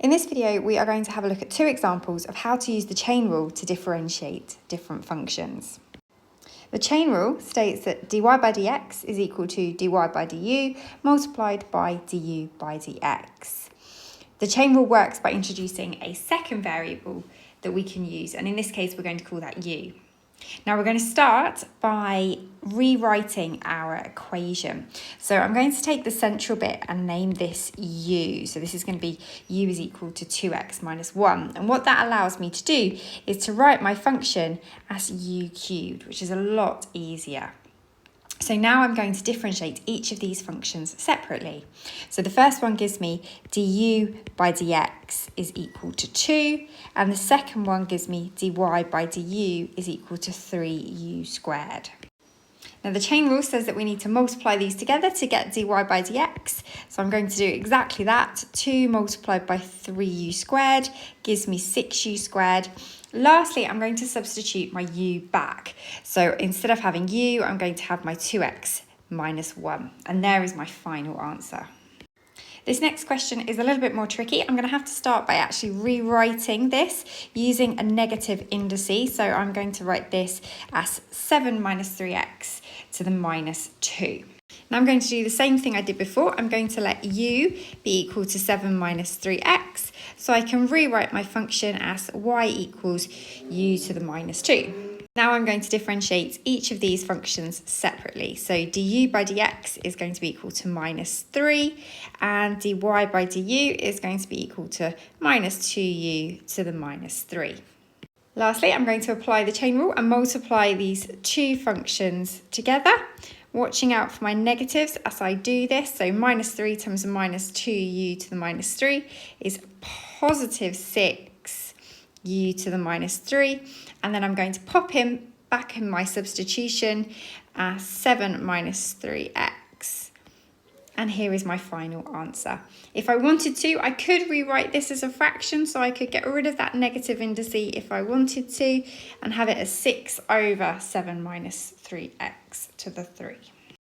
In this video, we are going to have a look at two examples of how to use the chain rule to differentiate different functions. The chain rule states that dy by dx is equal to dy by du multiplied by du by dx. The chain rule works by introducing a second variable that we can use, and in this case, we're going to call that u. Now we're going to start by rewriting our equation. So I'm going to take the central bit and name this u. So this is going to be u is equal to 2x minus 1. And what that allows me to do is to write my function as u cubed, which is a lot easier. So now I'm going to differentiate each of these functions separately. So the first one gives me du by dx is equal to 2, and the second one gives me dy by du is equal to 3u squared. Now the chain rule says that we need to multiply these together to get dy by dx. So I'm going to do exactly that. 2 multiplied by 3u squared gives me 6u squared. Lastly, I'm going to substitute my u back. So instead of having u, I'm going to have my 2x minus 1. And there is my final answer. This next question is a little bit more tricky. I'm going to have to start by actually rewriting this using a negative indices. So I'm going to write this as 7 minus 3x to the minus 2. Now I'm going to do the same thing I did before. I'm going to let u be equal to 7 minus 3x. So I can rewrite my function as y equals u to the minus 2. Now I'm going to differentiate each of these functions separately. So du by dx is going to be equal to minus 3, and dy by du is going to be equal to minus 2u to the minus 3. Lastly, I'm going to apply the chain rule and multiply these two functions together, watching out for my negatives as I do this. So minus 3 times minus 2u to the minus 3 is positive 6u to the minus 3. And then I'm going to pop in back in my substitution as 7 minus 3x. And here is my final answer. If I wanted to, I could rewrite this as a fraction, so I could get rid of that negative indice if I wanted to, and have it as 6 over 7 minus 3x to the 3.